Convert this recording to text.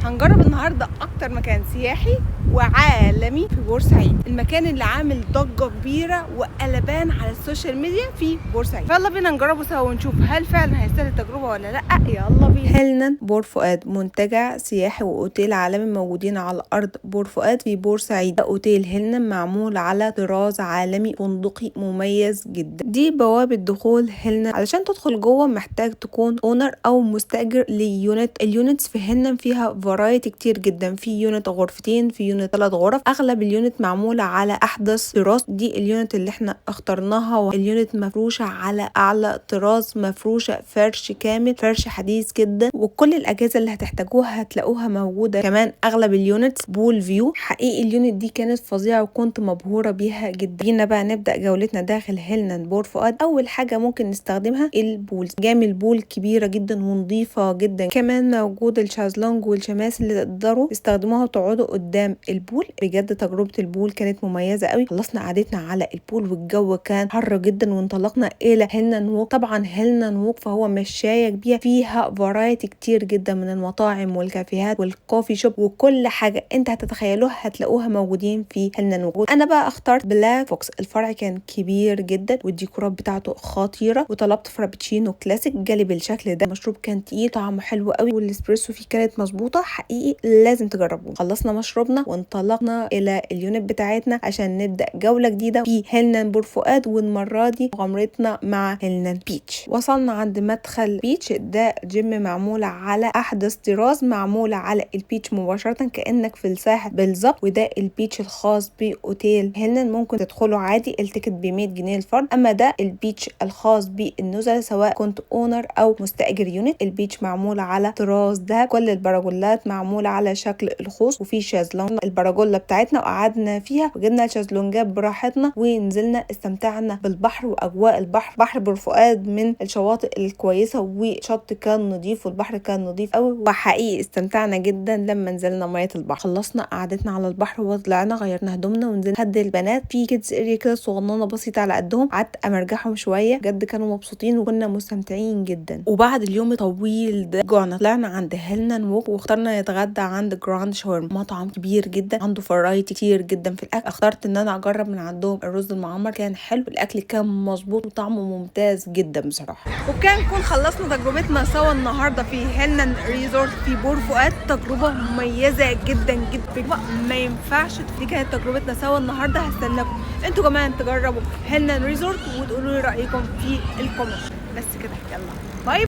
هنجرب النهارده اكتر مكان سياحي وعالمي في بورسعيد، المكان اللي عامل ضجه كبيره وقلبان على السوشيال ميديا في بورسعيد. يلا بينا نجربه سوا ونشوف هل فعلا هيستاهل التجربه ولا لا. يلا بينا. هيلنان بور فؤاد منتجع سياحي واوتيل عالمي موجودين على ارض بور فؤاد في بورسعيد. اوتيل هيلنان معمول على طراز عالمي فندقي مميز جدا. دي بوابه دخول هيلنان. علشان تدخل جوه محتاج تكون اونر او مستاجر ليونت. اليونتس في هيلنان فيها فرايتي كتير جدا، في يونت غرفتين، في يونت 3 غرف. اغلب اليونت معموله على احدث طراز. دي اليونت اللي احنا اخترناها، واليونت مفروشه على اعلى طراز، مفروشه فرش كامل، فرش حديث جدا، وكل الاجهزه اللي هتحتاجوها هتلاقوها موجوده. كمان اغلب اليونت بول فيو. حقيقي اليونت دي كانت فظيعه وكنت مبهوره بيها جدا. جينا بقى نبدا جولتنا داخل هيلنان بور فؤاد. اول حاجه ممكن نستخدمها البول. جامل بول كبيره جدا ونظيفه جدا. كمان موجود الشازلونج والشماس اللي تقدروا تستخدموها وتقعدوا قدام البول. بجد تجربه البول كانت مميزه قوي. خلصنا قعدتنا على البول والجو كان حر جدا وانطلقنا الى هيلنان ووك. طبعا هيلنان ووك فهو مشايه كبيره فيها فرايتي كتير جدا من المطاعم والكافيهات والكوفي شوب، وكل حاجه انت هتتخيلوها هتلاقوها موجودين في هيلنان ووك. انا بقى اخترت بلاك فوكس. الفرع كان كبير جدا والديكورات بتاعته خطيره، وطلبت فرابتشينو كلاسيك جالي بالشكل ده. المشروب كان تقيل طعمه حلو قوي، والاسبريسو فيه كانت مظبوطه. حقيقي لازم تجربوه. خلصنا مشروبنا وانطلقنا الى اليونت بتاعتنا عشان نبدا جوله جديده في هيلنان بور فؤاد، والمره دي مغامرتنا مع هيلنان بيتش. وصلنا عند مدخل بيتش. ده جيم معموله على احدث طراز، معموله على البيتش مباشره كانك في الساحل بالظبط. وده البيتش الخاص باوتيل هيلنان، ممكن تدخلوا عادي. التيكت ب 100 جنيه الفرد. اما ده البيتش الخاص بالنزلاء سواء كنت اونر او مستاجر يونت. البيتش معموله على طراز ده، كل البراجولات معموله على شكل الخوص، وفي شازلونج البراجولا بتاعتنا وقعدنا فيها وجبنا الشازلونجات براحتنا ونزلنا استمتعنا بالبحر واجواء البحر. بحر بور فؤاد من الشواطئ الكويسه، وشط كان نظيف والبحر كان نظيف قوي، وحقيقي استمتعنا جدا لما نزلنا ميه البحر. خلصنا قعدتنا على البحر وطلعنا غيرنا هدومنا ونزلنا حد البنات في كيدز اريا كده صغننه بسيطه على قدهم. قعدت امرجحهم شويه، بجد كانوا مبسوطين وكنا مستمتعين جدا. وبعد اليوم الطويل ده جوعنا. طلعنا عند هيلنان ووك واخترنا نتغدى عند جراند شاورما، مطعم كبير جدا عنده فرايتي كتير جدا في الاكل. اخترت ان انا اجرب من عندهم الرز المعمر، كان حلو، الاكل كان مظبوط وطعمه ممتاز جدا بصراحه. وبكده نكون خلصنا تجربتنا سوا النهارده في هيلنان ريزورت في بور فؤاد. تجربه مميزه جدا جدا، ما ينفعش. دي كانت تجربتنا سوا النهارده. هستناكم انتوا كمان تجربوا هيلنان ريزورت وتقولوا لي رايكم في الكومنت. بس كده، يلا.